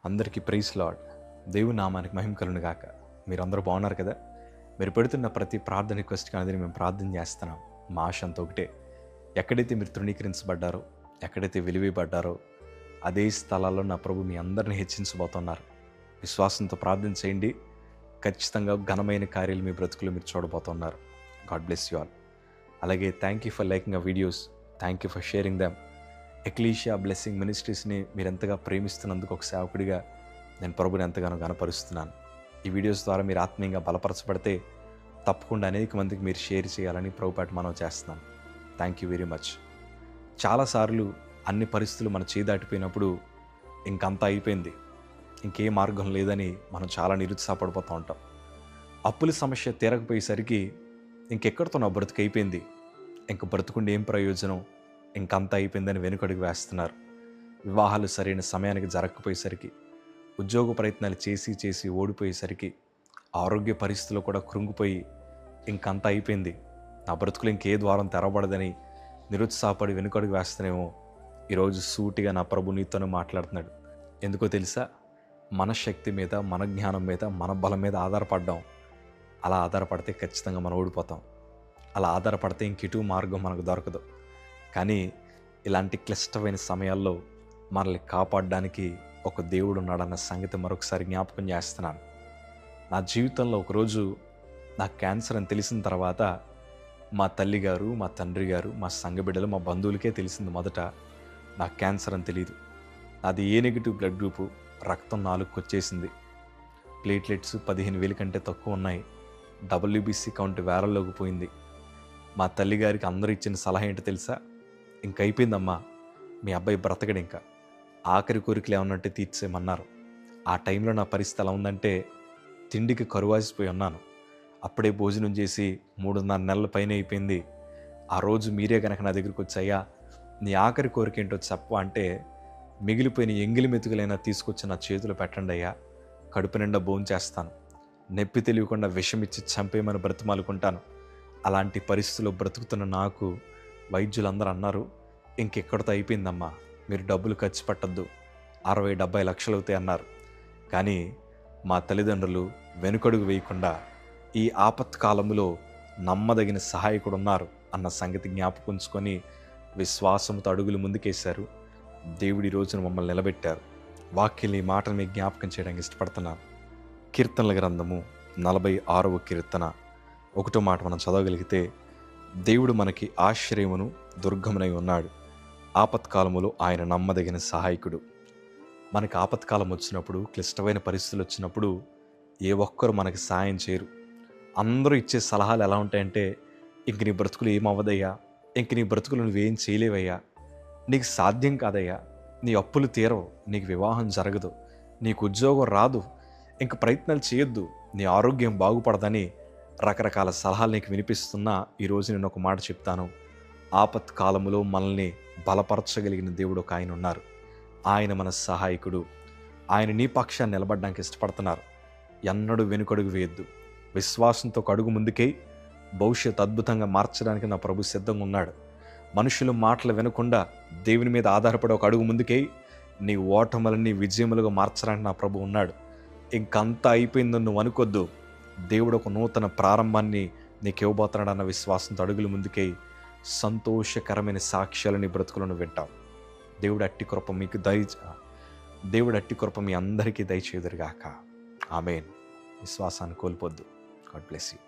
అందరికీ praise lord. దేవుని నామానికి మహిమ కలుగును గాక. మీరందరూ బాగున్నారు కదా? మీరు పెడుతున్న ప్రతి ప్రార్థన రిక్వెస్ట్ అనేది మేము ప్రార్థన చేస్తున్నాం. మా ఆశ అంతా ఒకటే, ఎక్కడైతే మీరు తృణీకరించబడ్డారో, ఎక్కడైతే వెలివేయబడ్డారో అదే స్థలాల్లో నా ప్రభు మీ అందరిని హెచ్చించబోతున్నారు. విశ్వాసంతో ప్రార్థన చేయండి. ఖచ్చితంగా ఘనమైన కార్యాలు మీ బ్రతుకులు మీరు చూడబోతున్నారు. God bless you all. అలాగే thank you for liking our videos. Thank you for sharing them. Ecclesia Blessing మినిస్ట్రీస్ని మీరు ఎంతగా ప్రేమిస్తున్నందుకు ఒక సేవకుడిగా నేను ప్రభుని ఎంతగానో గణపరుస్తున్నాను. ఈ వీడియోస్ ద్వారా మీరు ఆత్మీయంగా బలపరచబడితే తప్పకుండా అనేక మందికి మీరు షేర్ చేయాలని ప్రభుపేట మనం చేస్తున్నాను. Thank you very much. చాలాసార్లు అన్ని పరిస్థితులు మన చేయి దాటిపోయినప్పుడు ఇంకంతా అయిపోయింది, ఇంకే మార్గం లేదని మనం చాలా నిరుత్సాహపడిపోతూ ఉంటాం. అప్పుల సమస్య తీరకపోయేసరికి ఇంకెక్కడితో నా బ్రతుకు అయిపోయింది, ఇంక బ్రతుకుండి ఏం ప్రయోజనం, ఇంకంతా అయిపోయిందని వెనుకడుగు వేస్తున్నారు. వివాహాలు సరైన సమయానికి జరగకపోయేసరికి, ఉద్యోగ ప్రయత్నాలు చేసి ఓడిపోయేసరికి, ఆరోగ్య పరిస్థితులు కూడా కృంగిపోయి ఇంకంతా అయిపోయింది, నా బ్రతుకులు ఇంకే ద్వారం తెరవబడదని నిరుత్సాహపడి వెనుకడుగు వేస్తేనేమో ఈరోజు సూటిగా నా ప్రభు నీతోనే మాట్లాడుతున్నాడు. ఎందుకో తెలుసా? మన శక్తి మీద, మన జ్ఞానం మీద, మన బలం మీద ఆధారపడ్డాం. అలా ఆధారపడితే ఖచ్చితంగా మనం ఓడిపోతాం. అలా ఆధారపడితే ఇంకెటు మార్గం మనకు దొరకదు. కానీ ఇలాంటి క్లిష్టమైన సమయాల్లో మనల్ని కాపాడడానికి ఒక దేవుడు ఉన్నాడన్న సంగతి మరొకసారి జ్ఞాపకం చేస్తున్నాను. నా జీవితంలో ఒకరోజు నాకు క్యాన్సర్ అని తెలిసిన తర్వాత మా తల్లిగారు, మా తండ్రి గారు, మా సంఘ బిడ్డలు, మా బంధువులకే తెలిసింది. మొదట నాకు క్యాన్సర్ అని తెలియదు. అది ఏ నెగిటివ్ బ్లడ్ గ్రూపు, రక్తం 4కి వచ్చేసింది, ప్లేట్లెట్స్ 15,000 కంటే తక్కువ ఉన్నాయి, WBC కౌంట్ వేరల్లోకి పోయింది. మా తల్లిగారికి అందరూ ఇచ్చిన సలహా ఏంటో తెలుసా? ఇంకైపోయిందమ్మా, మీ అబ్బాయి బ్రతకడు, ఇంకా ఆఖరి కోరికలు ఏమన్నట్టే తీర్చేయమన్నారు. ఆ టైంలో నా పరిస్థితి ఎలా ఉందంటే తిండికి కరువాసిపోయి ఉన్నాను. అప్పుడే భోజనం చేసి 3.5 నెలల పైన అయిపోయింది. ఆ రోజు మీరే కనుక నా దగ్గరికి వచ్చాయా, నీ ఆఖరి కోరిక ఏంటో చెప్ప అంటే, మిగిలిపోయిన ఎంగిలి మెతుకులైనా తీసుకొచ్చి నా చేతులు పెట్టండి అయ్యా, కడుపు నిండా భోంచేస్తాను, నొప్పి తెలియకుండా విషమిచ్చి చంపేయమని బ్రతిమాలుకుంటాను. అలాంటి పరిస్థితుల్లో బ్రతుకుతున్న నాకు వైద్యులందరూ అన్నారు, ఇంకెక్కడితో అయిపోయిందమ్మా, మీరు డబ్బులు ఖర్చు పెట్టద్దు, 60-70 లక్షలు అవుతాయి అన్నారు. కానీ మా తల్లిదండ్రులు వెనుకడుగు వేయకుండా ఈ ఆపత్కాలంలో నమ్మదగిన సహాయకుడు ఉన్నారు అన్న సంగతి జ్ఞాపకుంచుకొని విశ్వాసంతో అడుగులు ముందుకేశారు. దేవుడి రోజున మమ్మల్ని నిలబెట్టారు. వాక్యాన్ని, ఈ మాటను మీకు జ్ఞాపకం చేయడానికి ఇష్టపడుతున్నాను. కీర్తనల గ్రంథము 46వ కీర్తన 1వ మాట మనం చదవగలిగితే, దేవుడు మనకి ఆశ్రయమును దుర్గమునై ఉన్నాడు, ఆపత్కాలములో ఆయన నమ్మదగిన సహాయకుడు. మనకి ఆపత్కాలం వచ్చినప్పుడు, క్లిష్టమైన పరిస్థితులు వచ్చినప్పుడు ఏ ఒక్కరు మనకి సాయం చేయరు. అందరూ ఇచ్చే సలహాలు ఎలా ఉంటాయంటే, ఇంక నీ బ్రతుకులు ఏమవ్వదయ్యా, ఇంక నీ బ్రతుకులు నువ్వేం చేయలేవయ్యా, నీకు సాధ్యం కాదయ్యా, నీ అప్పులు తీరవు, నీకు వివాహం జరగదు, నీకు ఉద్యోగం రాదు, ఇంక ప్రయత్నాలు చేయొద్దు, నీ ఆరోగ్యం బాగుపడదని రకరకాల సలహాలు నీకు వినిపిస్తున్నా, ఈరోజు నేను ఒక మాట చెప్తాను. ఆపత్కాలములో మనల్ని బలపరచగలిగిన దేవుడు ఒక ఆయన ఉన్నారు. ఆయన మన సహాయకుడు. ఆయన నీ పక్షాన్ని నిలబడడానికి ఇష్టపడుతున్నారు. ఎన్నడూ వెనుకడుగు వేయద్దు. విశ్వాసంతో ఒక అడుగు ముందుకై భవిష్యత్ అద్భుతంగా మార్చడానికి నా ప్రభు సిద్ధంగా ఉన్నాడు. మనుషుల మాటలు వినకుండా దేవుని మీద ఆధారపడి ఒక అడుగు ముందుకై నీ ఓటములని విజయములుగా మార్చడానికి నా ప్రభు ఉన్నాడు. ఇంకంతా అయిపోయిందని నువ్వు అనుకోద్దు. దేవుడు ఒక నూతన ప్రారంభాన్ని నీకు ఇవ్వబోతున్నాడు అన్న విశ్వాసంతో అడుగులు ముందుకై సంతోషకరమైన సాక్ష్యాలని బ్రతుకులను వింటావు. దేవుడు అట్టి కృప మీ అందరికీ దయచేదురుగాక. ఆమేన్. విశ్వాసాన్ని కోల్పోద్దు. God bless you.